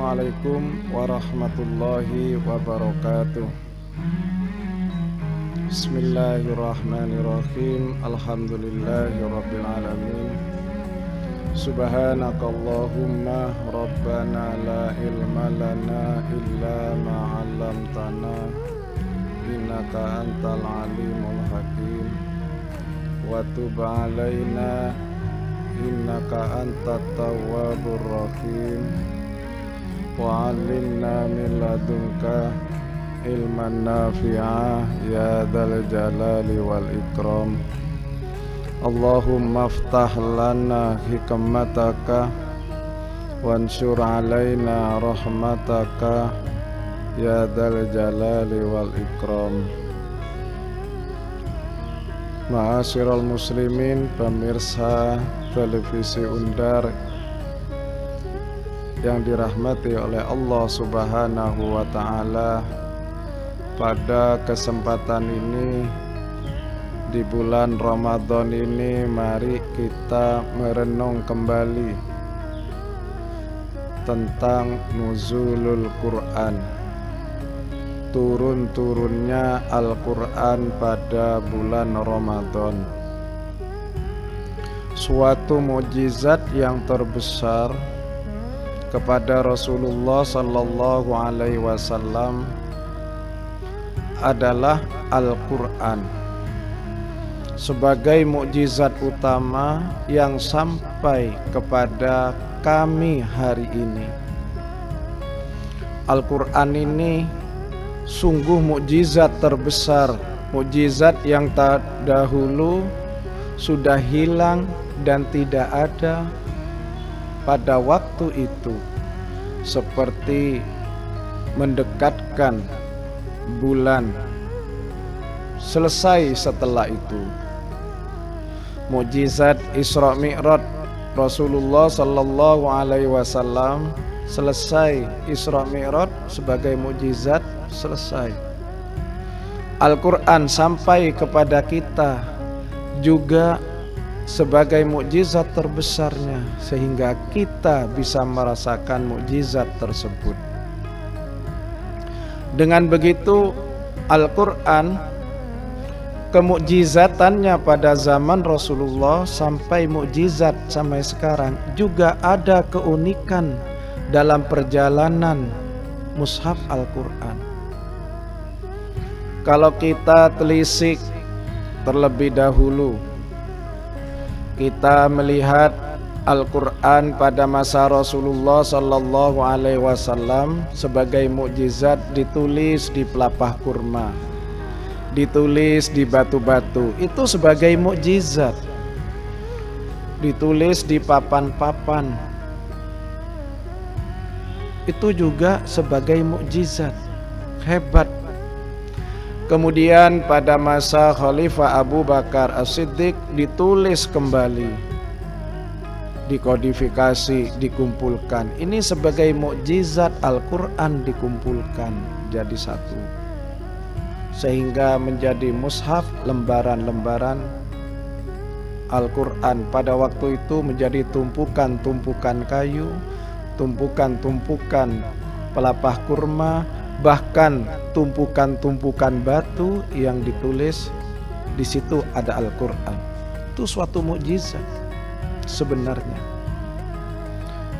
Assalamualaikum warahmatullahi wabarakatuh. Bismillahirrahmanirrahim. Alhamdulillahirabbil alamin. Subhanakallahumma rabbana la ilma lana illa ma 'allamtana innaka antal alimul hakim. Wa tub 'alaina innaka antat tawwabur rahim. Wa 'allimna min ladunka ilman nafi'a ya dzal jalali wal ikram. Allahumma aftah lana hikmataka wansur 'alaina rahmataka ya dzal jalali wal ikram. Ma'asyiral muslimin, pemirsa televisi Undar yang dirahmati oleh Allah Subhanahu wa ta'ala, pada kesempatan ini di bulan Ramadan ini mari kita merenung kembali tentang nuzulul Quran, turun-turunnya Al-Quran pada bulan Ramadan. Suatu mukjizat yang terbesar kepada Rasulullah sallallahu alaihi wasallam adalah Al-Quran sebagai mukjizat utama yang sampai kepada kami hari ini. Al-Quran ini sungguh mukjizat terbesar, mukjizat yang tak dahulu sudah hilang dan tidak ada pada waktu itu, seperti mendekatkan bulan. Selesai setelah itu mukjizat Isra Mi'raj Rasulullah sallallahu alaihi wasallam, selesai Isra Mi'raj sebagai mukjizat, selesai. Al-Quran sampai kepada kita juga sebagai mukjizat terbesarnya, sehingga kita bisa merasakan mukjizat tersebut. Dengan begitu, Al-Quran, kemukjizatannya pada zaman Rasulullah sampai mukjizat sampai sekarang, juga ada keunikan dalam perjalanan mushaf Al-Quran. Kalau kita telisik terlebih dahulu, kita melihat Al-Quran pada masa Rasulullah sallallahu alaihi wasallam sebagai mukjizat ditulis di pelepah kurma, ditulis di batu-batu, itu sebagai mukjizat. Ditulis di papan-papan, itu juga sebagai mukjizat. Hebat. Kemudian pada masa Khalifah Abu Bakar As-Siddiq ditulis kembali, dikodifikasi, dikumpulkan. Ini sebagai mukjizat Al-Quran dikumpulkan jadi satu, sehingga menjadi mushaf, lembaran-lembaran Al-Quran. Pada waktu itu menjadi tumpukan-tumpukan kayu, tumpukan-tumpukan pelepah kurma, bahkan tumpukan-tumpukan batu yang ditulis di situ ada Al-Quran. Itu suatu mukjizat sebenarnya.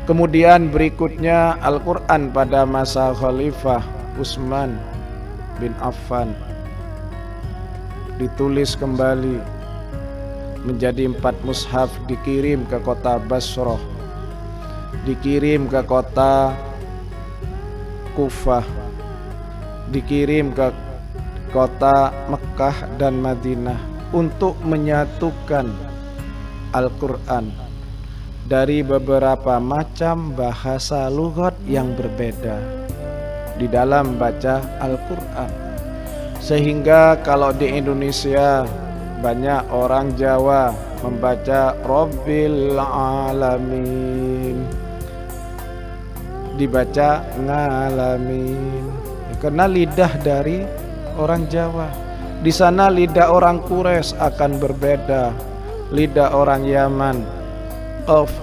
Kemudian berikutnya Al-Quran pada masa Khalifah Utsman bin Affan ditulis kembali menjadi 4 mushaf, dikirim ke kota Basrah, dikirim ke kota Kufah, dikirim ke kota Mekah dan Madinah untuk menyatukan Al-Quran dari beberapa macam bahasa lughat yang berbeda di dalam baca Al-Quran. Sehingga kalau di Indonesia banyak orang Jawa membaca Rabbil Alamin, dibaca ngalamin, karena lidah dari orang Jawa. Di sana lidah orang Quraisy akan berbeda, lidah orang Yaman qaf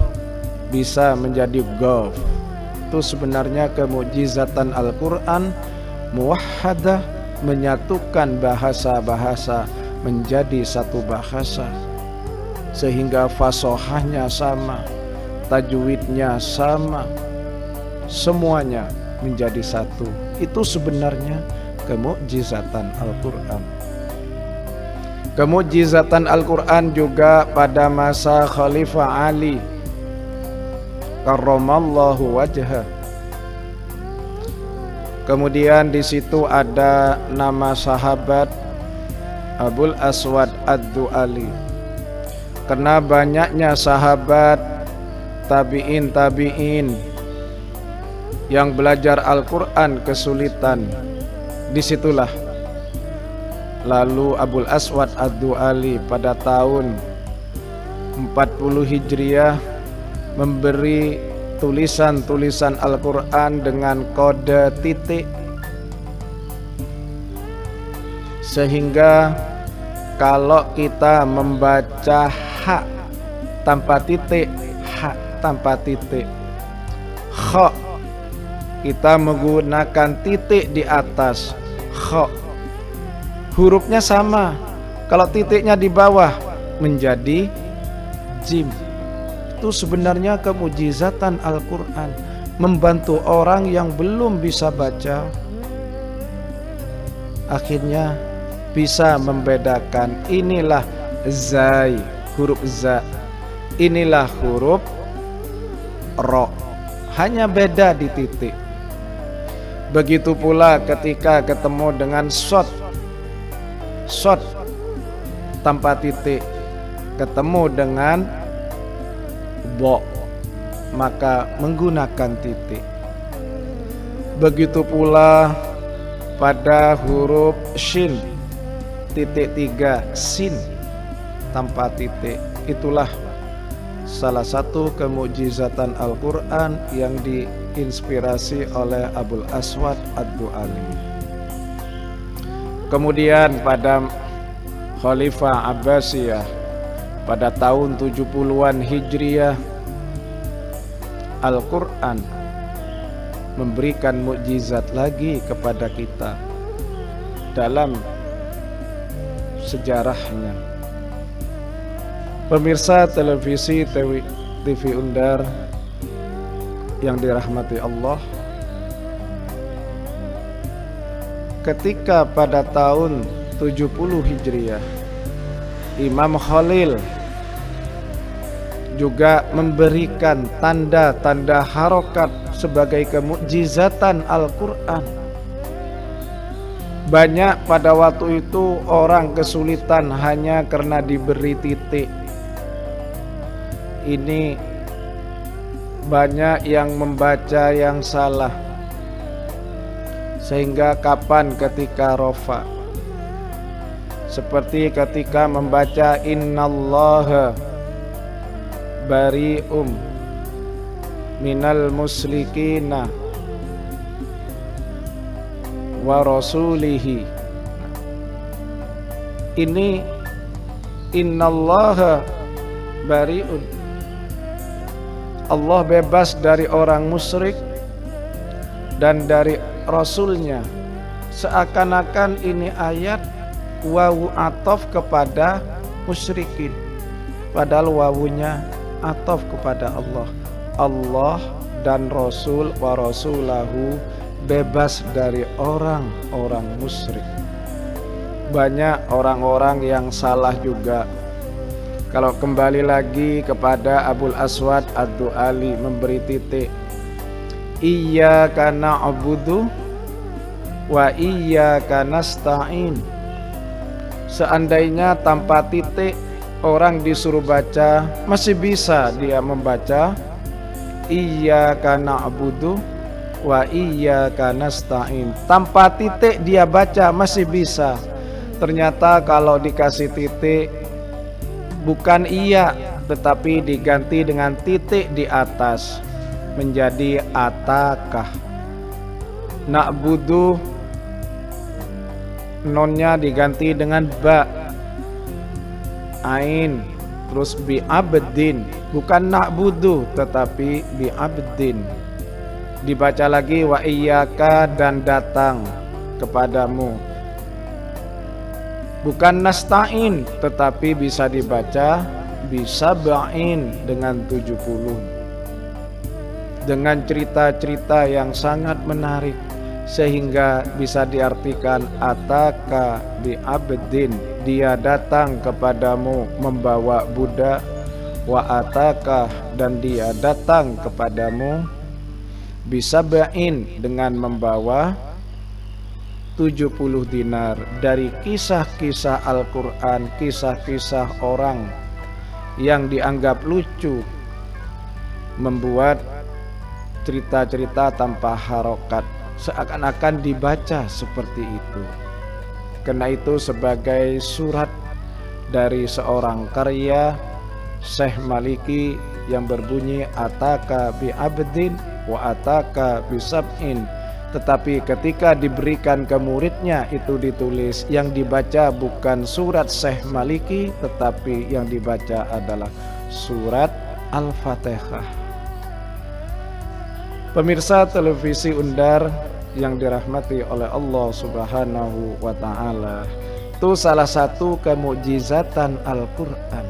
bisa menjadi gaf, Itu sebenarnya kemukjizatan Al-Quran muwahhadah, menyatukan bahasa-bahasa menjadi satu bahasa, sehingga fasahahnya sama, tajwidnya sama, semuanya menjadi satu. Itu sebenarnya kemukjizatan Al-Quran. Kemukjizatan Al-Quran juga pada masa Khalifah Ali karramallahu wajhah. Kemudian di situ ada nama sahabat Abul Aswad Ad-Du'ali. Karena banyaknya sahabat tabi'in yang belajar Al-Quran kesulitan, disitulah lalu Abul Aswad Ad-Du'ali pada tahun 40 Hijriah memberi tulisan-tulisan Al-Quran dengan kode titik, sehingga kalau kita membaca ha tanpa titik, ha tanpa titik, kha kita menggunakan titik di atas kha, hurufnya sama. Kalau titiknya di bawah menjadi jim. Itu sebenarnya kemukjizatan Al-Quran, membantu orang yang belum bisa baca, akhirnya bisa membedakan inilah zai, huruf za, inilah huruf ro, hanya beda di titik. Begitu pula ketika ketemu dengan shot tanpa titik, ketemu dengan bo, maka menggunakan titik. Begitu pula pada huruf shin, titik 3, sin tanpa titik. Itulah salah satu kemukjizatan Al-Quran yang diinspirasi oleh Abul Aswad Ad-Du'ali. Kemudian pada Khalifah Abbasiyah pada tahun 70-an Hijriah, Al-Quran memberikan mukjizat lagi kepada kita dalam sejarahnya. Pemirsa televisi TV Undar yang dirahmati Allah, ketika pada tahun 70 Hijriah Imam Khalil juga memberikan tanda-tanda harokat sebagai kemukjizatan Al-Quran. Banyak pada waktu itu orang kesulitan hanya karena diberi titik. Ini banyak yang membaca yang salah, sehingga kapan ketika rofa, seperti ketika membaca innallaha bari'um minal musyrikina wa rasulihi. Ini innallaha bari'un, Allah bebas dari orang musyrik dan dari rasulnya. Seakan-akan ini ayat wawu atof kepada musyrikin, padahal wawunya atof kepada Allah. Allah dan Rasul wa rasulahu bebas dari orang-orang musyrik. Banyak orang-orang yang salah juga. Kalau kembali lagi kepada Abul Aswad Ad-Du'ali memberi titik, iyyaka na'budu wa iyyaka nasta'in. Seandainya tanpa titik orang disuruh baca, masih bisa dia membaca iyyaka na'budu wa iyyaka nasta'in. Tanpa titik dia baca masih bisa. Ternyata kalau dikasih titik, bukan iya, tetapi diganti dengan titik di atas menjadi atakah. Na'budu, nonnya diganti dengan ba, ain, terus bi abdin, bukan na'budu tetapi bi abdin. Dibaca lagi wa iyyaka, dan datang kepadamu. Bukan nasta'in, tetapi bisa dibaca bisab'in dengan 70, dengan cerita-cerita yang sangat menarik, sehingga bisa diartikan ataka bi abdin, dia datang kepadamu membawa budak, wa ataka, dan dia datang kepadamu bisab'in, dengan membawa 70 dinar. Dari kisah-kisah Al-Quran, kisah-kisah orang yang dianggap lucu, membuat cerita-cerita tanpa harokat, seakan-akan dibaca seperti itu. Karena itu sebagai surat dari seorang karya Syekh Maliki yang berbunyi ataka bi abdin wa ataka bi sab'in, tetapi ketika diberikan ke muridnya itu ditulis yang dibaca bukan surat Syekh Maliki, tetapi yang dibaca adalah surat Al-Fatihah. Pemirsa televisi Undar yang dirahmati oleh Allah Subhanahu wa ta'ala, itu salah satu kemukjizatan Al-Quran.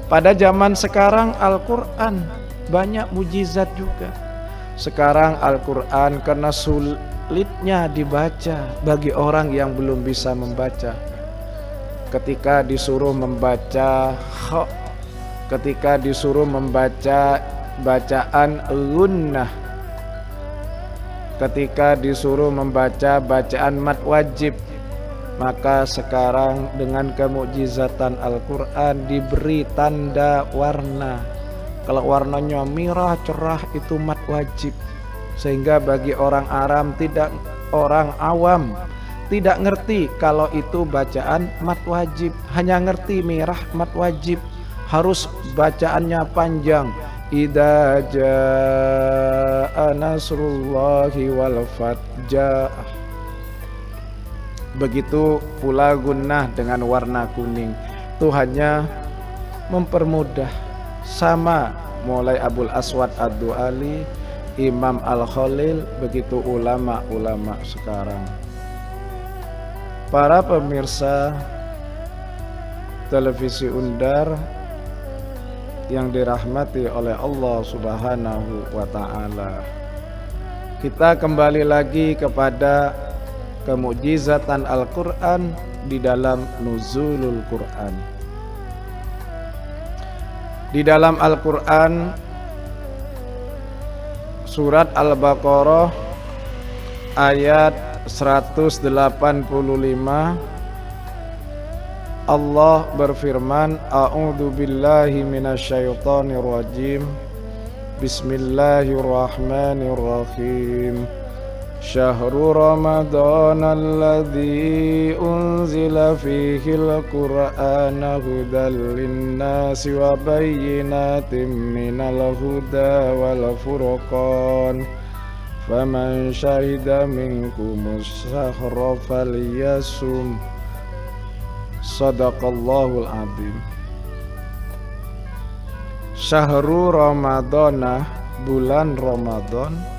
Pada zaman sekarang Al-Quran banyak mujizat juga. Sekarang Al-Quran karena sulitnya dibaca bagi orang yang belum bisa membaca. Ketika disuruh membaca kha, ketika disuruh membaca bacaan gunnah, ketika disuruh membaca bacaan mad wajib, maka sekarang dengan kemukjizatan Al-Quran diberi tanda warna. Kalau warnanya merah cerah itu mad wajib, sehingga bagi orang awam tidak ngerti kalau itu bacaan mad wajib, hanya ngerti merah mad wajib, harus bacaannya panjang. Idza jaa nasrullahi wal fath. Begitu pula gunnah dengan warna kuning, itu hanya mempermudah. Sama mulai Abul Aswad Ad-Du'ali, Imam Al-Khalil, begitu ulama-ulama sekarang. Para pemirsa televisi Undar yang dirahmati oleh Allah Subhanahu wa ta'ala, kita kembali lagi kepada kemukjizatan Al-Quran di dalam nuzulul Quran. Di dalam Al-Quran surat Al-Baqarah ayat 185, Allah berfirman, A'udzu billahi minasyaitonir rajim. Bismillahirrahmanirrahim. Syahrul Ramadan alladzi unzila fihil Qur'ana hudal linnasi wa bayyinatin minal huda wal furqan. Faman syahida minkumus syahra falyasum. Sadaqallahul adzim. Syahrul Ramadana, bulan Ramadan,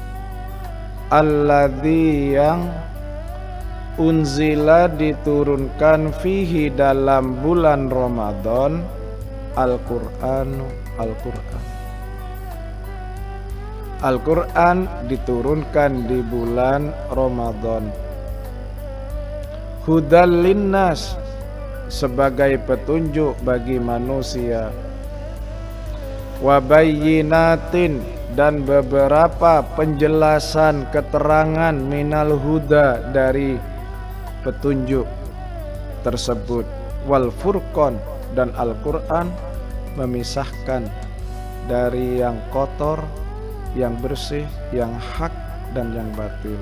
alladzi yang unzila diturunkan fihi dalam bulan Ramadan Al-Quran. Al-Quran diturunkan di bulan Ramadan. Hudal linnas, sebagai petunjuk bagi manusia. Wabayyinatin, dan beberapa penjelasan keterangan minal huda, dari petunjuk tersebut. Wal furqan, dan Al-Quran memisahkan dari yang kotor, yang bersih, yang hak, dan yang batil.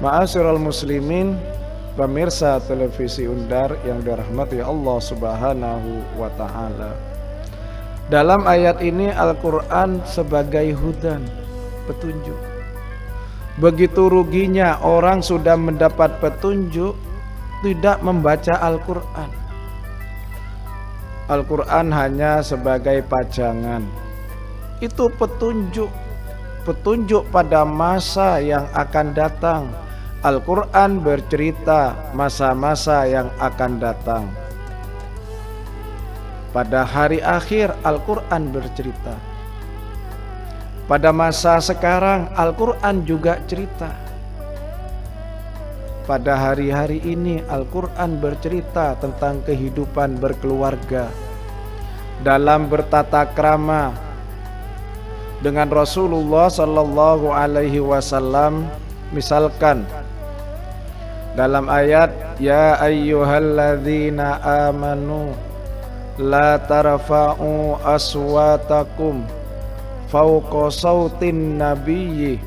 Ma'asyiral muslimin, pemirsa televisi Undar yang dirahmati Allah Subhanahu wa ta'ala, dalam ayat ini Al-Quran sebagai hudan, petunjuk. Begitu ruginya orang sudah mendapat petunjuk tidak membaca Al-Quran. Al-Quran hanya sebagai pajangan. Itu petunjuk petunjuk pada masa yang akan datang. Al-Quran bercerita masa-masa yang akan datang. Pada hari akhir Al-Quran bercerita. Pada masa sekarang Al-Quran juga cerita. Pada hari-hari ini Al-Quran bercerita tentang kehidupan berkeluarga dalam bertata krama dengan Rasulullah sallallahu alaihi wasallam. Misalkan dalam ayat ya ayyuhalladzina amanu la tarfa'u aswatakum fawqa sautin nabiyyi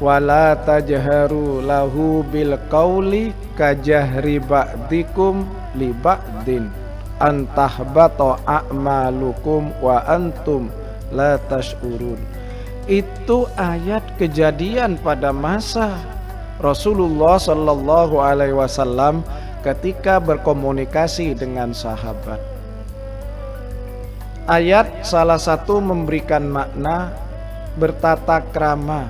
wa la tajharu lahu bil qawli kajahri ba'dikum li ba'din antahbata a'malukum wa antum la tash'urun. Itu ayat kejadian pada masa Rasulullah sallallahu alaihi wasallam ketika berkomunikasi dengan sahabat. Ayat salah satu memberikan makna bertata krama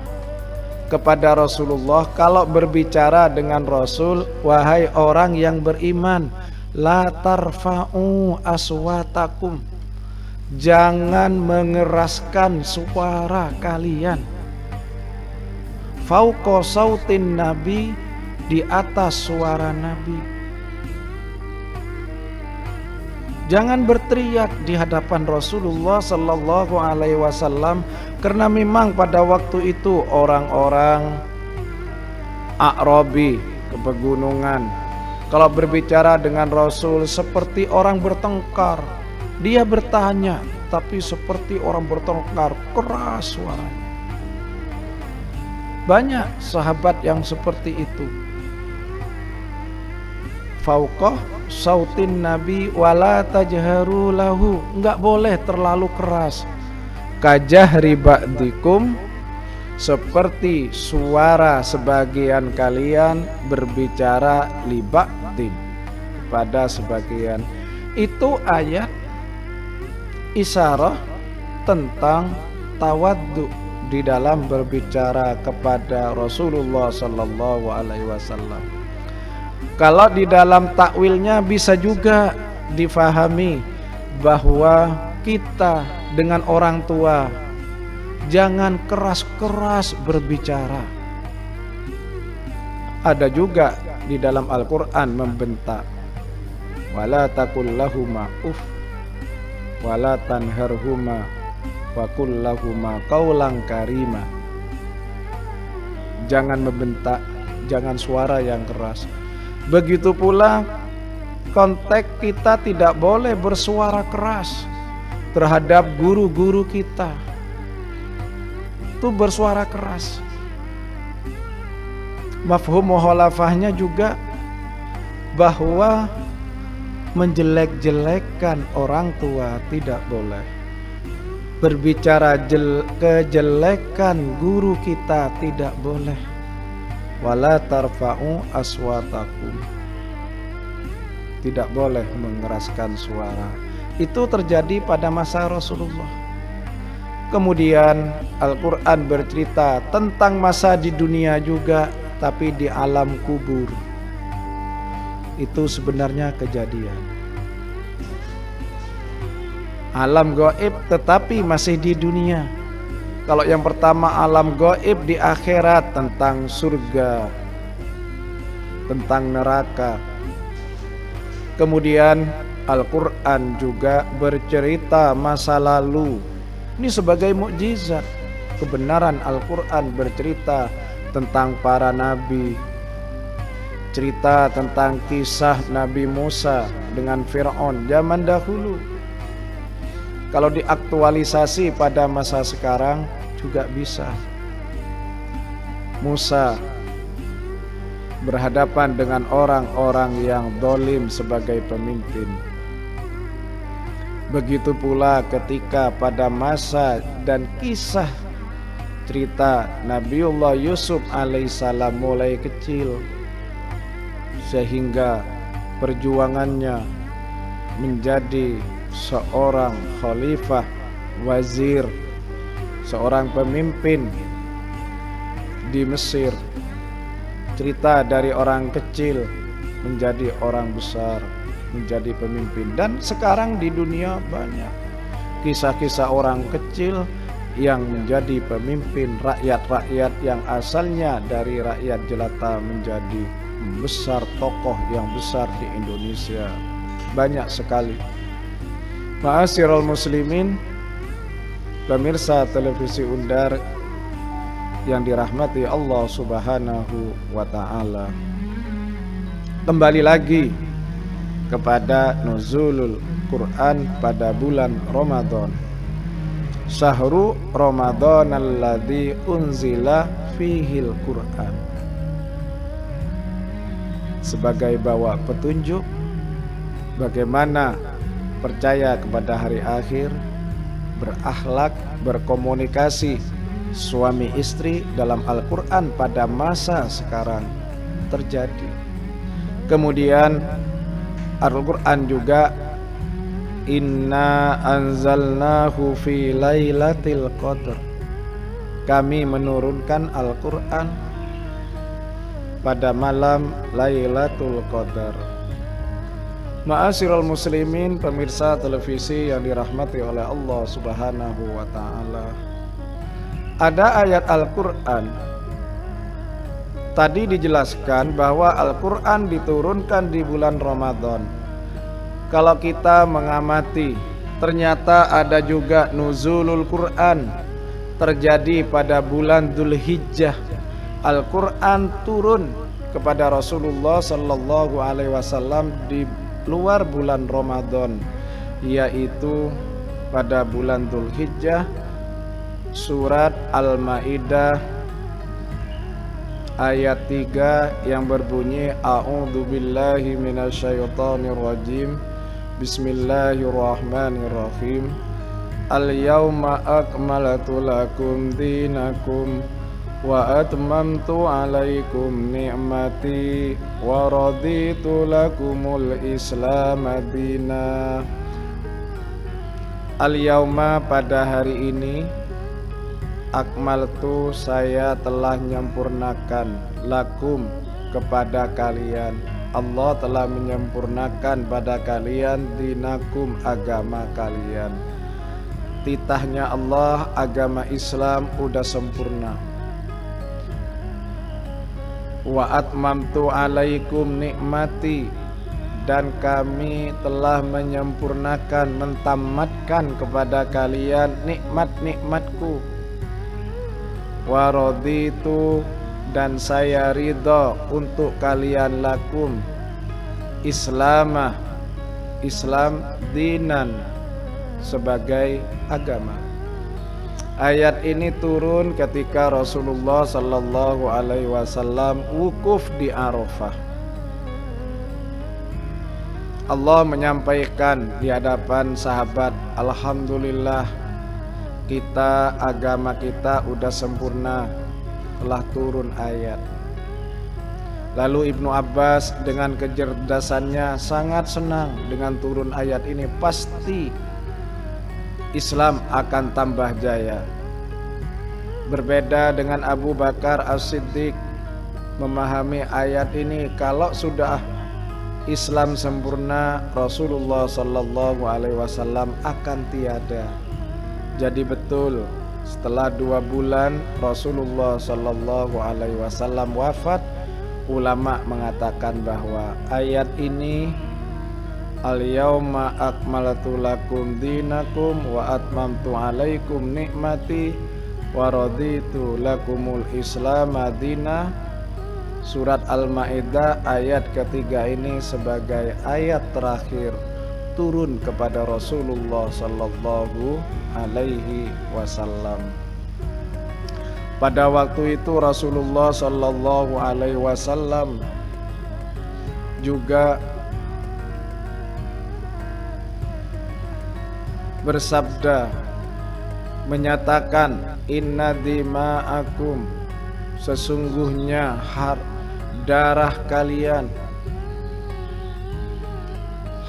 kepada Rasulullah kalau berbicara dengan Rasul, wahai orang yang beriman, la tarfa'u aswatakum, jangan mengeraskan suara kalian, fauqa sautin nabi, di atas suara Nabi. Jangan berteriak di hadapan Rasulullah sallallahu alaihi wasallam, karena memang pada waktu itu orang-orang A'rabi ke pegunungan kalau berbicara dengan Rasul seperti orang bertengkar. Dia bertanya tapi seperti orang bertengkar, keras suaranya. Banyak sahabat yang seperti itu. Fauqah sautin nabi wala tajharu lahu, enggak boleh terlalu keras. Kajahri ba'dikum, seperti suara sebagian kalian berbicara li ba'din, kepada sebagian. Itu ayat isyarah tentang tawaddu di dalam berbicara kepada Rasulullah sallallahu alaihi wasallam. Kalau di dalam takwilnya bisa juga difahami bahwa kita dengan orang tua jangan keras-keras berbicara. Ada juga di dalam Al-Quran membentak, wala taqul lahuma uff wala tanharhuma wa qul lahuma qaulan karima. Jangan membentak, jangan suara yang keras. Begitu pula konteks kita tidak boleh bersuara keras terhadap guru-guru kita. Itu bersuara keras. Mafhum mukhalafahnya juga bahwa menjelek-jelekkan orang tua tidak boleh. Berbicara kejelekan guru kita tidak boleh. Wala tarfa'u aswatakum, tidak boleh mengeraskan suara. Itu terjadi pada masa Rasulullah. Kemudian Al-Quran bercerita tentang masa di dunia juga, tapi di alam kubur. Itu sebenarnya kejadian. Alam gaib tetapi masih di dunia. Kalau yang pertama alam gaib di akhirat, tentang surga, tentang neraka. Kemudian Al-Quran juga bercerita masa lalu. Ini sebagai mukjizat. Kebenaran Al-Quran bercerita tentang para nabi, cerita tentang kisah Nabi Musa dengan Fir'aun zaman dahulu. Kalau diaktualisasi pada masa sekarang juga bisa. Musa berhadapan dengan orang-orang yang zalim sebagai pemimpin. Begitu pula ketika pada masa dan kisah cerita Nabiullah Yusuf alaihissalam mulai kecil sehingga perjuangannya menjadi seorang khalifah, wazir, seorang pemimpin di Mesir. Cerita dari orang kecil menjadi orang besar, menjadi pemimpin. Dan sekarang di dunia banyak kisah-kisah orang kecil yang menjadi pemimpin, rakyat-rakyat yang asalnya dari rakyat jelata menjadi besar, tokoh yang besar di Indonesia. Banyak sekali. Ma'asyiral muslimin, pemirsa televisi Undar yang dirahmati Allah Subhanahu wa ta'ala. Kembali lagi kepada nuzulul Quran pada bulan Ramadan. Syahru Ramadan alladzi unzila fihil Quran. Sebagai bawa petunjuk bagaimana percaya kepada hari akhir, berakhlak, berkomunikasi suami istri dalam Al-Quran pada masa sekarang terjadi. Kemudian Al-Quran juga inna anzalnahu fi lailatul qadr. Kami menurunkan Al-Quran pada malam Lailatul Qadar. Ma'asyiral muslimin, pemirsa televisi yang dirahmati oleh Allah Subhanahu wa ta'ala. Ada ayat Al-Quran tadi dijelaskan bahwa Al-Quran diturunkan di bulan Ramadan. Kalau kita mengamati, ternyata ada juga nuzulul Quran terjadi pada bulan Dzulhijjah. Al-Quran turun kepada Rasulullah Sallallahu Alaihi Wasallam di luar bulan Ramadan, yaitu pada bulan Dzulhijjah. Surat Al-Maidah ayat 3 yang berbunyi a'udzubillahi minasyaitonirrajim. Bismillahirrahmanirrahim. Al-yauma akmaltu lakum dinakum wa atmamtu alaikum ni'mati wa raditu lakumul islam madina. Al-yauma, pada hari ini, akmaltu, saya telah menyempurnakan, lakum, kepada kalian. Allah telah menyempurnakan pada kalian dinakum, agama kalian. Titahnya Allah, agama Islam udah sempurna. Wa atmamtu alaikum nikmati, dan kami telah menyempurnakan, mentamatkan kepada kalian nikmat-nikmatku. Wa raditu, dan saya ridha untuk kalian, lakum, Islamah, Islam, dinan, sebagai agama. Ayat ini turun ketika Rasulullah Sallallahu Alaihi Wasallam wukuf di Arafah. Allah menyampaikan di hadapan sahabat, alhamdulillah, kita, agama kita udah sempurna, telah turun ayat. Lalu Ibnu Abbas dengan kecerdasannya sangat senang dengan turun ayat ini. Pasti Islam akan tambah jaya. Berbeda dengan Abu Bakar As-Siddiq, memahami ayat ini, kalau sudah Islam sempurna, Rasulullah Sallallahu Alaihi Wasallam akan tiada. Jadi betul, setelah 2 bulan Rasulullah Sallallahu Alaihi Wasallam wafat, ulama mengatakan bahwa ayat ini, al-yauma akmaltu lakum dinakum wa atmamtu alaikum nikmati wa raditu lakumul islam madina, surat Al-Maidah ayat ketiga ini sebagai ayat terakhir turun kepada Rasulullah Sallallahu Alaihi Wasallam. Pada waktu itu Rasulullah Sallallahu Alaihi Wasallam juga bersabda, menyatakan, inna dima'akum, sesungguhnya darah kalian,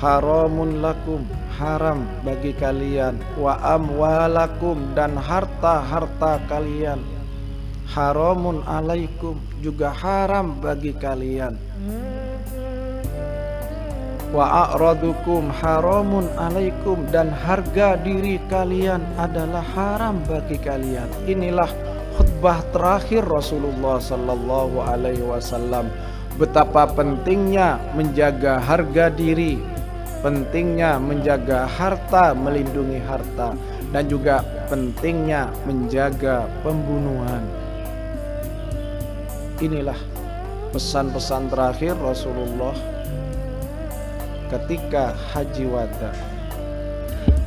haramun lakum, haram bagi kalian, wa amwalakum, dan harta-harta kalian, haramun alaikum, juga haram bagi kalian, wa a'radukum haramun alaikum, dan harga diri kalian adalah haram bagi kalian. Inilah khutbah terakhir Rasulullah sallallahu alaihi wasallam. Betapa pentingnya menjaga harga diri, pentingnya menjaga harta, melindungi harta, dan juga pentingnya menjaga pembunuhan. Inilah pesan-pesan terakhir Rasulullah ketika haji wada.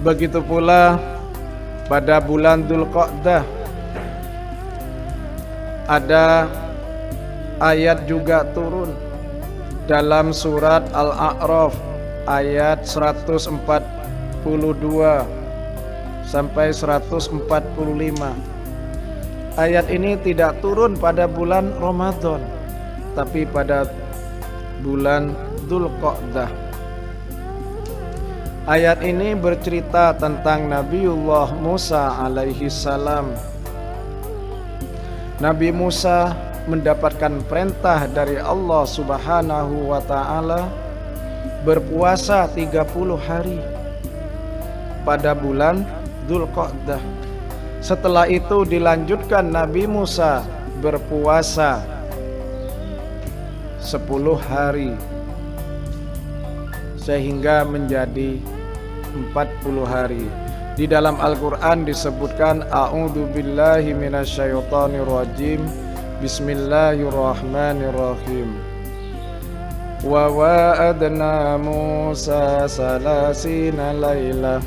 Begitu pula pada bulan Dzulqa'dah ada ayat juga turun dalam surat Al-A'raf ayat 142 sampai 145. Ayat ini tidak turun pada bulan Ramadan, tapi pada bulan Dzulqa'dah. Ayat ini bercerita tentang Nabiullah Musa alaihi salam. Nabi Musa mendapatkan perintah dari Allah Subhanahu wa taala berpuasa 30 hari pada bulan Dzulqa'dah. Setelah itu dilanjutkan Nabi Musa berpuasa 10 hari sehingga menjadi 40 hari. Di dalam Al-Quran disebutkan A'udzu billahi minasyaitonir rajim. Bismillahirrahmanirrahim. Wa wa'adna Musa salasina laylah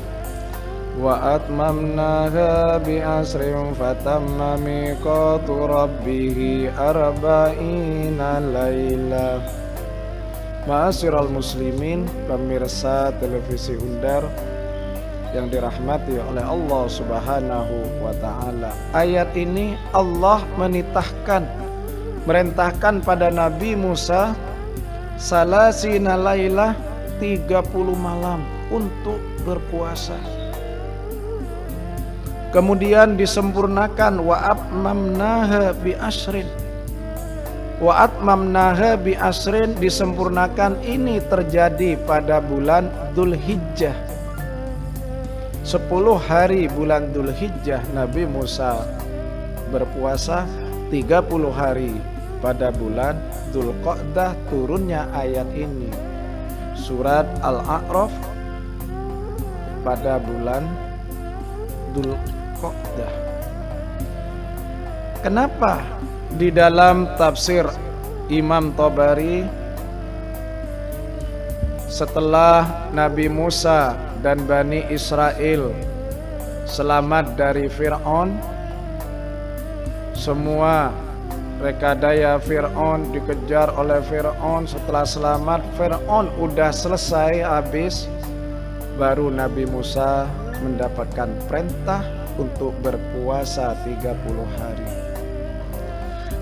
wa atmamnaha bi asrin fatamma miqatu rabbih arba'ina laylah. Ma'asyiral muslimin, pemirsa televisi Undar yang dirahmati oleh Allah Subhanahu wa taala. Ayat ini Allah merintahkan pada Nabi Musa salasina lailah, 30 malam untuk berpuasa. Kemudian disempurnakan wa atmamnaha bi asrin. Wa atmamnaha bi asrin disempurnakan, ini terjadi pada bulan Dzulhijjah. 10 hari bulan Dzulhijjah Nabi Musa berpuasa 30 hari. Pada bulan Dzulqa'dah turunnya ayat ini, surat Al-A'raf pada bulan Dzulqa'dah. Kenapa di dalam tafsir Imam Tabari setelah Nabi Musa dan Bani Israel selamat dari Fir'aun, semua rekadaya Fir'aun dikejar oleh Fir'aun, setelah selamat Fir'aun udah selesai habis, baru Nabi Musa mendapatkan perintah untuk berpuasa 30 hari.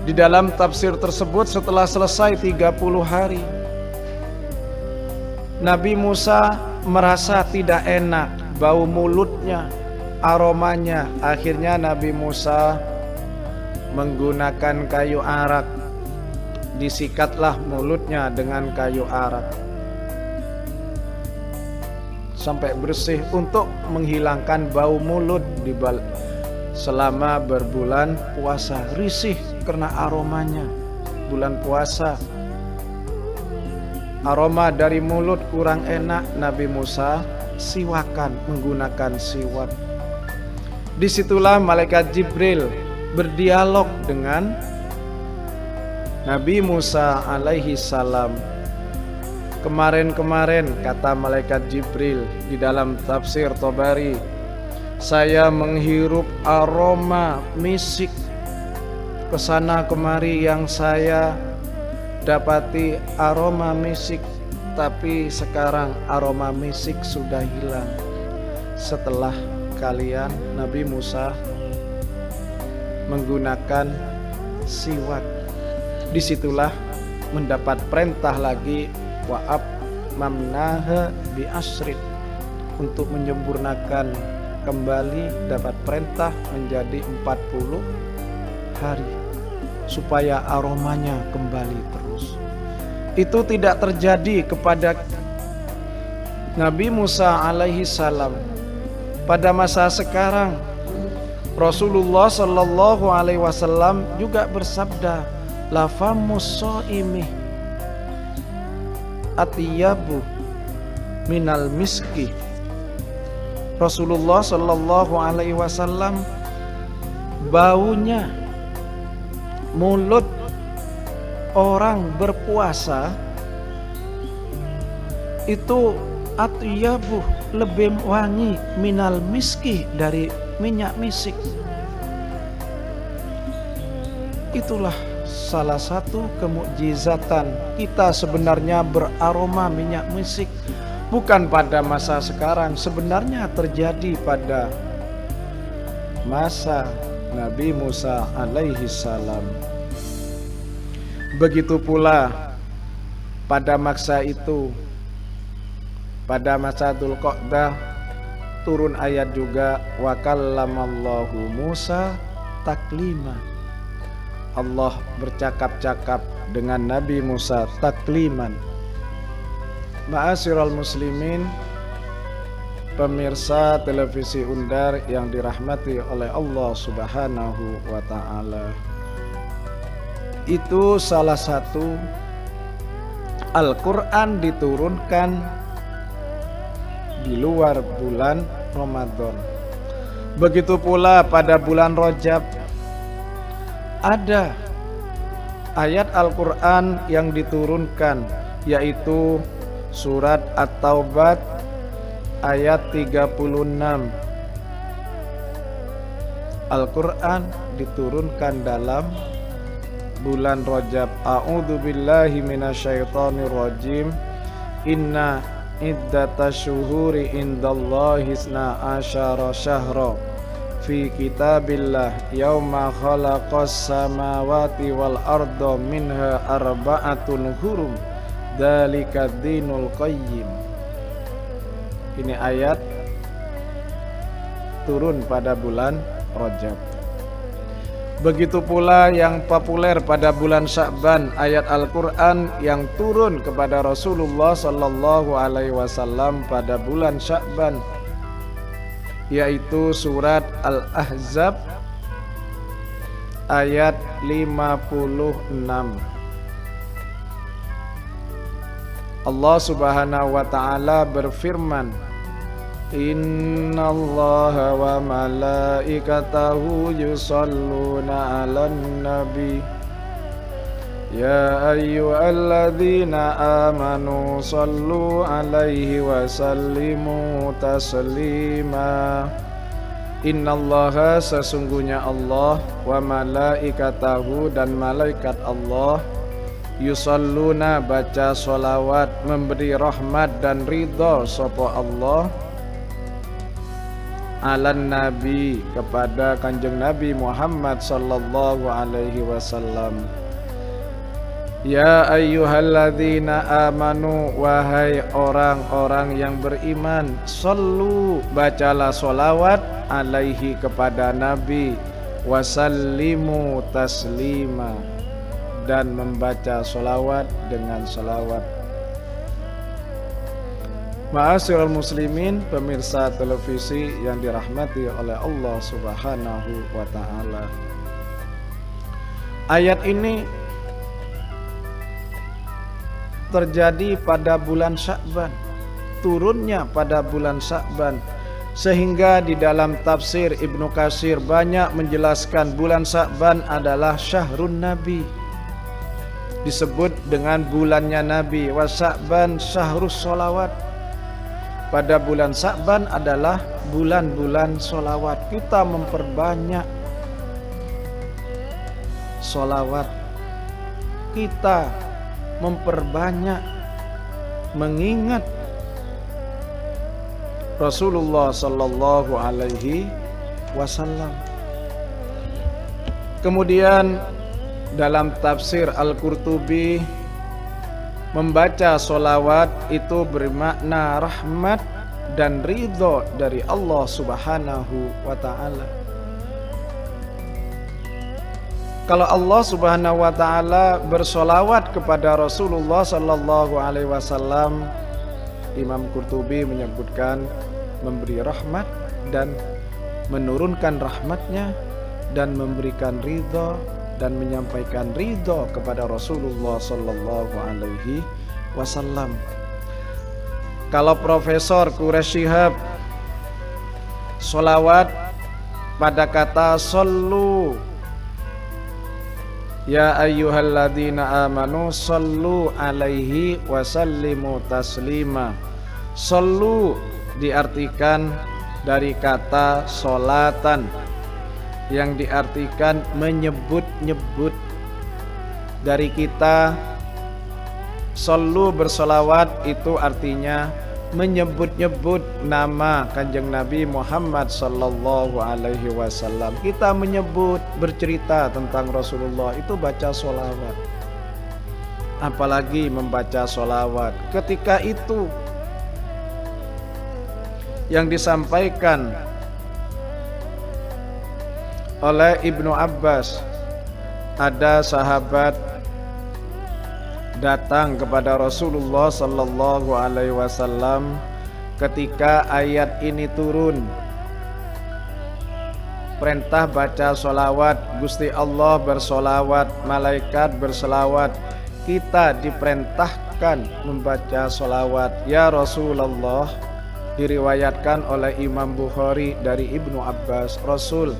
Di dalam tafsir tersebut setelah selesai 30 hari Nabi Musa merasa tidak enak, bau mulutnya, aromanya. Akhirnya Nabi Musa menggunakan kayu arak. Disikatlah mulutnya dengan kayu arak sampai bersih untuk menghilangkan bau mulut selama berbulan puasa. Risih karena aromanya. Bulan puasa aroma dari mulut kurang enak, Nabi Musa siwakan, menggunakan siwak. Disitulah malaikat Jibril berdialog dengan Nabi Musa alaihi salam. Kemarin kata malaikat Jibril di dalam tafsir Tabari, saya menghirup aroma misik kesana kemari, yang saya dapati aroma misik, tapi sekarang aroma misik sudah hilang setelah kalian Nabi Musa menggunakan siwak. Disitulah mendapat perintah lagi, atmamnaha bi asrin, untuk menyempurnakan kembali dapat perintah menjadi 40 hari supaya aromanya kembali terus. Itu tidak terjadi kepada Nabi Musa alaihi salam. Pada masa sekarang Rasulullah sallallahu alaihi wasallam juga bersabda, la famus shaimi atyabu minal miski. Rasulullah sallallahu alaihi wasallam, baunya mulut orang berpuasa itu atyabu, lebih wangi minal miski, dari minyak misik. Itulah salah satu kemukjizatan kita sebenarnya beraroma minyak misik. Bukan pada masa sekarang, sebenarnya terjadi pada masa Nabi Musa alaihi salam. Begitu pula pada masa itu, pada masa Dzulqa'dah, turun ayat juga, wa kallamallahu Musa taklima. Allah bercakap-cakap dengan Nabi Musa takliman. Ma'asyiral muslimin, pemirsa televisi Undar yang dirahmati oleh Allah Subhanahu wa taala. Itu salah satu Al-Qur'an diturunkan di luar bulan Ramadan. Begitu pula pada bulan Rajab ada ayat Al-Qur'an yang diturunkan, yaitu surat At-Taubah ayat 36. Al-Qur'an diturunkan dalam bulan Rajab. A'udzubillahi minasyaitonir rajim. Inna iddatasyuhuri indallahi isna asyara syahra fi kitabillah yauma khalaqas samawati wal arda minha arba'atun hurum dzalika dinul qayyim. Ini ayat turun pada bulan Rajab. Begitu pula yang populer pada bulan Sya'ban, ayat Al-Qur'an yang turun kepada Rasulullah sallallahu alaihi wasallam pada bulan Sya'ban, yaitu surat Al-Ahzab ayat 56. Allah Subhanahu wa taala berfirman, Innallaha wa malaikatahu yusalluna 'alan nabi ya ayyuhalladzina amanu sallu 'alaihi wa sallimu taslima. Innallaha, sesungguhnya Allah, wa malaikatahu, dan malaikat Allah, yusalluna, baca sholawat, memberi rahmat dan ridha sapa Allah, alan nabi, kepada kanjeng Nabi Muhammad sallallahu alaihi wasallam. Ya ayyuhalladzina amanu, wahai orang-orang yang beriman, sallu, bacalah sholawat, alaihi, kepada Nabi, wasallimu taslima, dan membaca sholawat dengan sholawat. Ma'asyiral muslimin, pemirsa televisi yang dirahmati oleh Allah Subhanahu wa taala. Ayat ini terjadi pada bulan Sya'ban, turunnya pada bulan Sya'ban, sehingga di dalam tafsir Ibnu Katsir banyak menjelaskan bulan Sya'ban adalah syahrun nabi, disebut dengan bulannya Nabi. Wa Sya'ban syahrus sholawat, pada bulan Sya'ban adalah bulan-bulan sholawat. Kita memperbanyak sholawat, kita memperbanyak mengingat Rasulullah sallallahu alaihi wasallam. Kemudian dalam tafsir Al-Qurtubi Membaca solawat itu bermakna rahmat dan ridho dari Allah Subhanahu wa ta'ala. Kalau Allah Subhanahu wa ta'ala bersolawat kepada Rasulullah sallallahu alaihi wasallam, Imam Qurtubi menyebutkan memberi rahmat dan menurunkan rahmatnya dan memberikan ridho dan menyampaikan ridho kepada Rasulullah sallallahu alaihi wasallam. Kalau Profesor Quraish Shihab solawat pada kata sallu ya ayyuhalladzina amanu sallu alaihi wasallimu taslima. Sallu diartikan dari kata solatan yang diartikan menyebut-nyebut. Dari kita sallu bersolawat itu artinya menyebut-nyebut nama Kanjeng Nabi Muhammad sallallahu alaihi wasallam. Kita menyebut, bercerita tentang Rasulullah, itu baca solawat. Apalagi membaca solawat. Ketika itu yang disampaikan oleh Ibnu Abbas, ada sahabat datang kepada Rasulullah sallallahu alaihi wasallam ketika ayat ini turun. Perintah baca solawat, Gusti Allah bersolawat, malaikat bersolawat, kita diperintahkan membaca solawat. Ya Rasulullah, diriwayatkan oleh Imam Bukhari dari Ibnu Abbas, Rasul,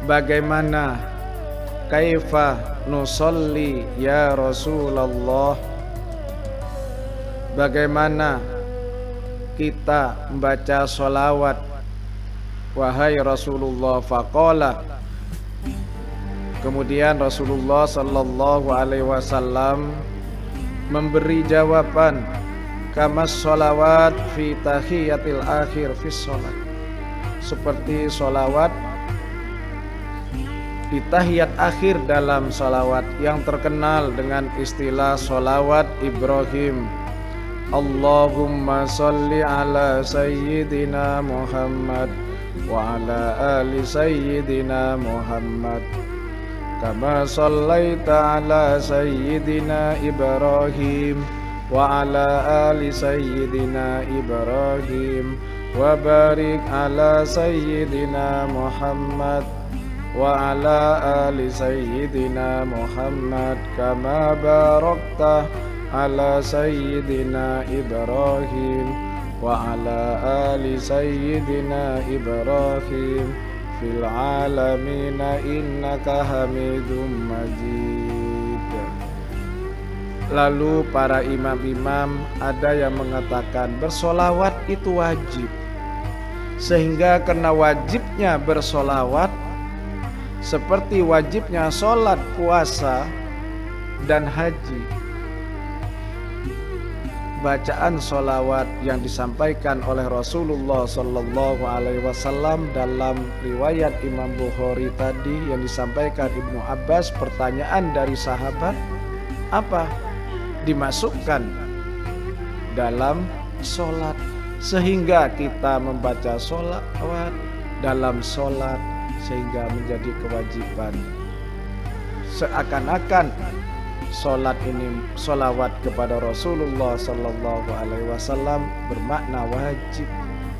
bagaimana kaifa nusolli ya Rasulullah, bagaimana kita membaca solawat wahai Rasulullah? Faqala, kemudian Rasulullah sallallahu alaihi wasallam memberi jawaban, kama sholawat fi tahiyatil akhir fi sholat, seperti sholawat di tahiyat akhir dalam salawat yang terkenal dengan istilah salawat Ibrahim. Allahumma salli ala sayyidina Muhammad wa ala ali sayyidina Muhammad kama sallaita ala sayyidina Ibrahim wa ala ali sayyidina Ibrahim wa barik ala sayyidina Muhammad wa ala ali sayyidina Muhammad kama barakta ala sayyidina Ibrahim wa ala ali sayyidina Ibrahim fil alamina innaka hamidum majid. Lalu para imam-imam ada yang mengatakan bersolawat itu wajib, sehingga karena wajibnya bersolawat seperti wajibnya sholat, puasa, dan haji. Bacaan sholawat yang disampaikan oleh Rasulullah sallallahu alaihi wasallam dalam riwayat Imam Bukhari tadi yang disampaikan Ibnu Abbas, pertanyaan dari sahabat, apa? Dimasukkan dalam sholat, sehingga kita membaca sholawat dalam sholat sehingga menjadi kewajiban. Seakan-akan sholat ini, sholawat kepada Rasulullah sallallahu alaihi wasallam bermakna wajib,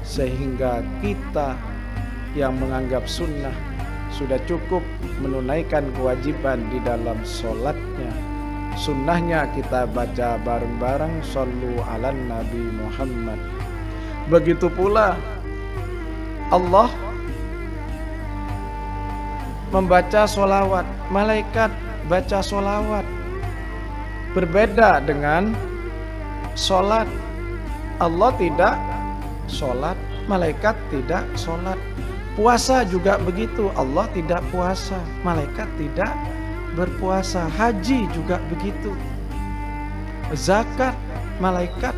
sehingga kita yang menganggap sunnah sudah cukup menunaikan kewajiban di dalam sholatnya. Sunnahnya kita baca bareng-bareng shollu ala Nabi Muhammad. Begitu pula Allah membaca solawat, malaikat baca solawat. Berbeda dengan solat. Allah tidak solat, malaikat tidak solat. Puasa juga begitu, Allah tidak puasa, malaikat tidak berpuasa. Haji juga begitu. Zakat, malaikat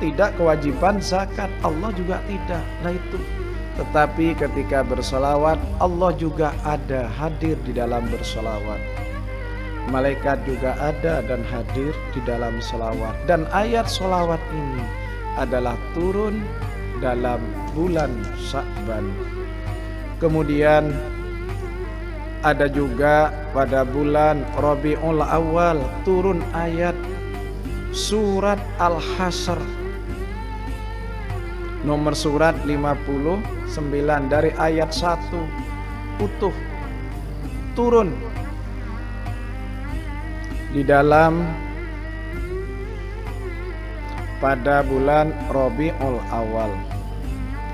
tidak kewajiban zakat, Allah juga tidak. Nah itu. Tetapi ketika bersolawat, Allah juga ada hadir di dalam bersolawat. malaikat juga ada dan hadir di dalam sholawat. Dan ayat sholawat ini adalah turun dalam bulan Sya'ban. Kemudian ada juga pada bulan Rabiul Awal turun ayat surat Al-Hasyr, nomor surat 59 dari ayat 1 utuh turun di dalam pada bulan Rabiul Awal,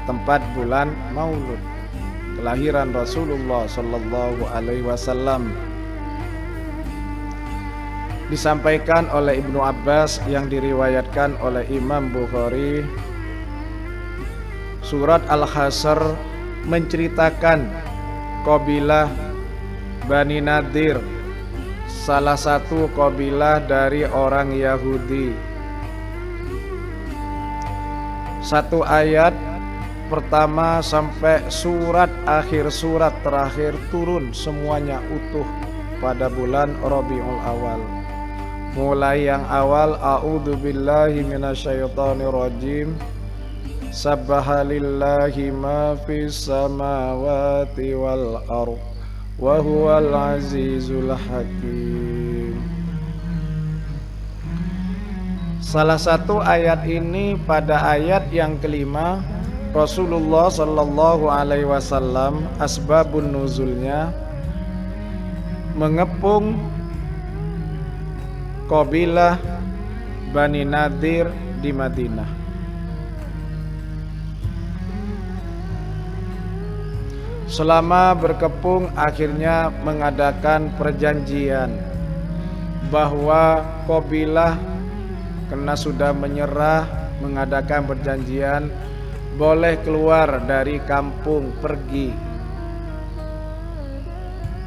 tempat bulan Maulud kelahiran Rasulullah sallallahu alaihi wasallam. Disampaikan oleh Ibnu Abbas yang diriwayatkan oleh Imam Bukhari, surat Al-Hasyr menceritakan kabilah Bani Nadir, salah satu kabilah dari orang Yahudi. Satu ayat pertama sampai surat akhir, surat terakhir turun semuanya utuh pada bulan Rabiul Awal. Mulai yang awal, a'udzubillahi minasyaitonirrajim, sabbahalillahi ma fis samawati wal ardh wa huwal azizul hakim. Salah satu ayat ini pada ayat yang kelima, Rasulullah sallallahu alaihi wasallam asbabun nuzulnya mengepung kabilah Bani Nadir di Madinah. Selama berkepung akhirnya mengadakan perjanjian bahwa kabilah karena sudah menyerah mengadakan perjanjian boleh keluar dari kampung, pergi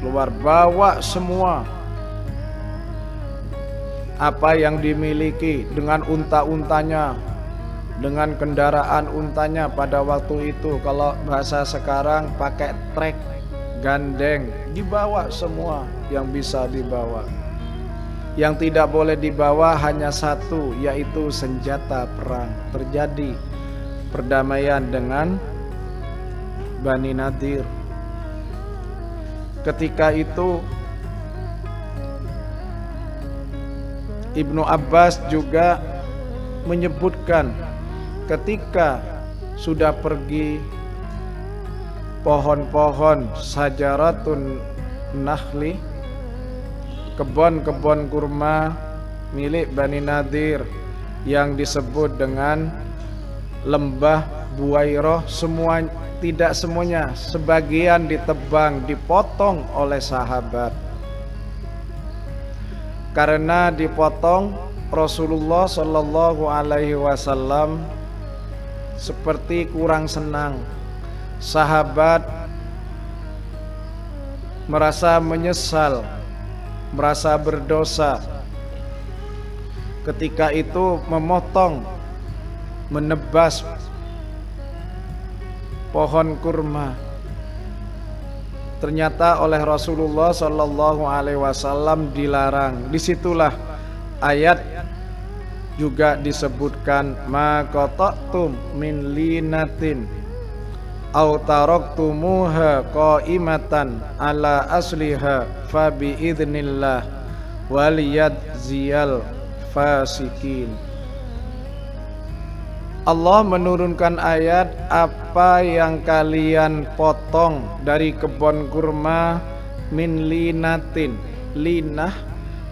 keluar, bawa semua apa yang dimiliki dengan unta-untanya, dengan kendaraan untanya pada waktu itu. Kalau bahasa sekarang pakai trek, gandeng, dibawa semua yang bisa dibawa. Yang tidak boleh dibawa hanya satu, yaitu senjata perang. Terjadi perdamaian dengan Bani Nadir. Ketika itu Ibnu Abbas juga menyebutkan ketika sudah pergi pohon-pohon sajaratun nakhli, kebun-kebun kurma milik Bani Nadir yang disebut dengan lembah Buairoh, semua, tidak semuanya, sebagian ditebang, dipotong oleh sahabat. Karena dipotong, Rasulullah Shallallahu Alaihi Wasallam seperti kurang senang. Sahabat merasa menyesal, merasa berdosa. Ketika itu memotong, menebas pohon kurma. Ternyata oleh Rasulullah Sallallahu Alaihi Wasallam dilarang. Disitulah ayat juga disebutkan, ma qata'tum min linatin aw taraktumuha qaimatan ala asliha fa bi idznillah wal yadziyal fasikin. Allah menurunkan ayat, apa yang kalian potong dari kebun kurma min linatin, linah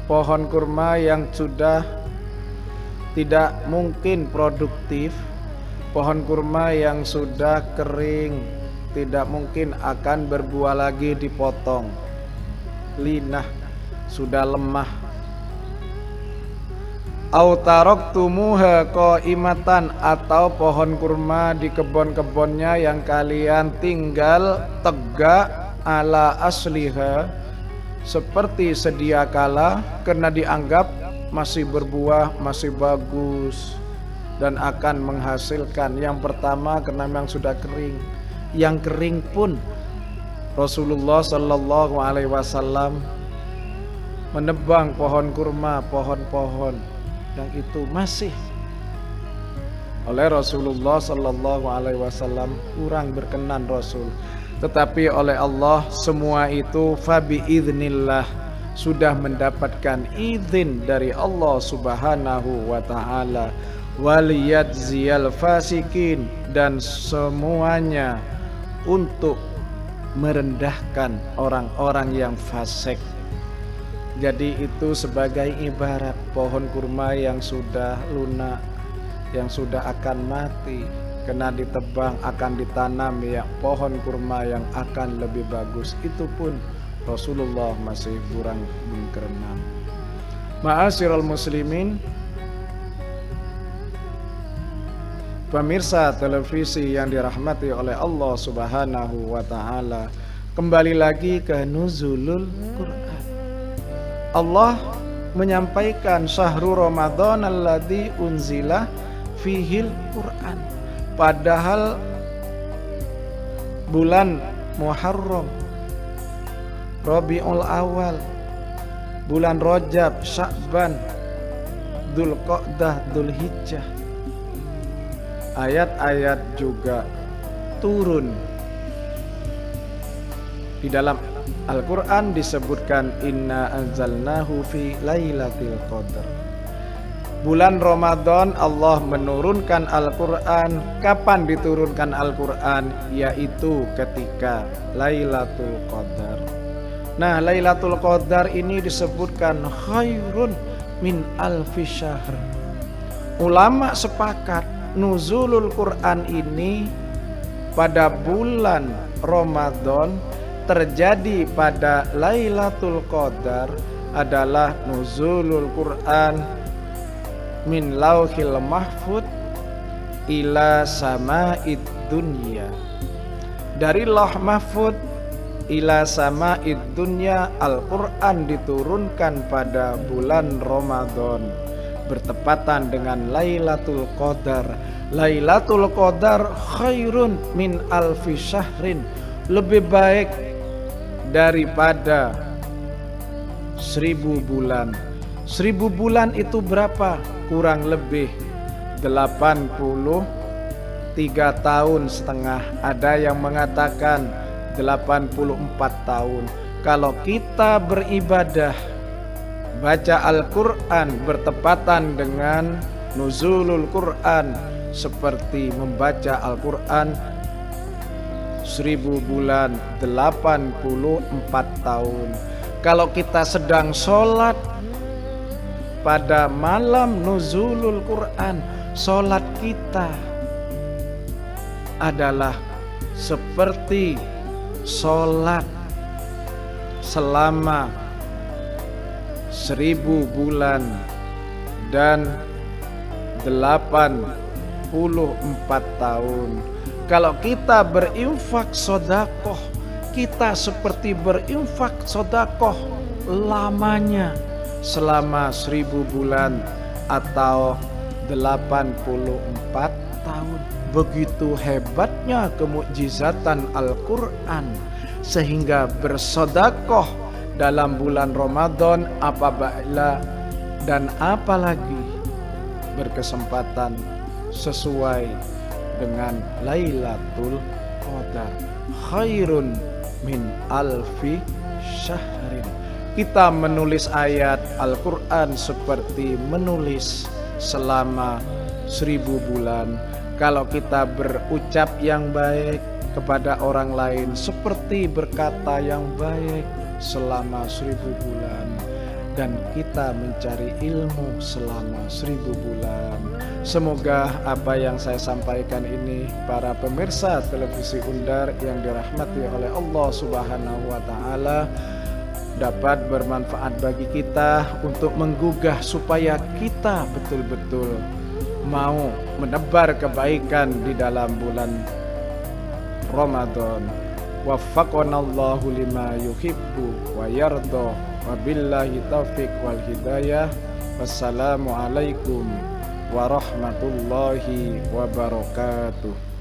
pohon kurma yang sudah tidak mungkin produktif, pohon kurma yang sudah kering, tidak mungkin akan berbuah lagi, dipotong. Linah sudah lemah. Au taraktumuha qaimatan, atau pohon kurma di kebun-kebunnya yang kalian tinggal tegak ala asliha, seperti sedia kala, karena dianggap masih berbuah, masih bagus dan akan menghasilkan. Yang pertama karena memang sudah kering. Yang kering pun Rasulullah Sallallahu Alaihi Wasallam menebang pohon kurma, pohon-pohon yang itu masih oleh Rasulullah Sallallahu Alaihi Wasallam kurang berkenan Rasul, tetapi oleh Allah semua itu fabi idznillah sudah mendapatkan izin dari Allah Subhanahu wa Ta'ala. Waliyadziyal fasikin, dan semuanya untuk merendahkan orang-orang yang fasik. Jadi itu sebagai ibarat pohon kurma yang sudah lunak, yang sudah akan mati, kena ditebang akan ditanam ya pohon kurma yang akan lebih bagus. Itu pun Rasulullah masih kurang berkenan. Ma'asyiral muslimin, pemirsa televisi yang dirahmati oleh Allah Subhanahu wa Ta'ala, kembali lagi ke nuzulul Quran. Allah menyampaikan syahrul Ramadan alladzi unzila fihil Quran, padahal bulan Muharram, Rabiul Awal, bulan Rajab, Sya'ban, Dzulqa'dah, Dzulhijjah, ayat-ayat juga turun di dalam Al-Quran. Disebutkan inna anzalnahu fi lailatul qadar. Bulan Ramadan Allah menurunkan Al-Quran. Kapan diturunkan Al-Quran? Yaitu ketika Lailatul Qadar. Nah, Lailatul Qadar ini disebutkan khairun min alfi syahr. Ulama sepakat nuzulul Quran ini pada bulan Ramadan terjadi pada Lailatul Qadar adalah nuzulul Quran min lauhil mahfud ila sama'id dunya. Dari lauh mahfud ila sama'id dunya, Al-Quran diturunkan pada bulan Ramadan bertepatan dengan Lailatul Qadar. Lailatul Qadar khairun min alfi syahrin, lebih baik daripada 1000 bulan. 1000 bulan itu berapa? Kurang lebih 83 tahun setengah. Ada yang mengatakan 84 tahun. Kalau kita beribadah baca Al-Quran bertepatan dengan nuzulul Quran, seperti membaca Al-Quran 1000 bulan 84 tahun. Kalau kita sedang sholat pada malam nuzulul Quran, sholat kita adalah seperti sholat selama 1000 bulan dan 84 tahun. Kalau kita berinfak sodakoh, kita seperti berinfak sodakoh lamanya selama 1000 bulan atau 84 tahun. Begitu hebatnya kemukjizatan Al-Quran, sehingga bersodakoh dalam bulan Ramadan apabila dan apalagi berkesempatan sesuai dengan Lailatul Qadar, khairun min alfi syahrin. Kita menulis ayat Al-Quran seperti menulis selama 1000 bulan. Kalau kita berucap yang baik kepada orang lain seperti berkata yang baik selama 1000 bulan. Dan kita mencari ilmu selama 1000 bulan. Semoga apa yang saya sampaikan ini, para pemirsa televisi Undar yang dirahmati oleh Allah Subhanahu wa Ta'ala, dapat bermanfaat bagi kita untuk menggugah supaya kita betul-betul mau menebar kebaikan di dalam bulan Ramadan. Waffaqanallahu lima yuhibbu wa yarda, wabillahi taufiq wal hidayah. Wassalamualaikum warahmatullahi wabarakatuh.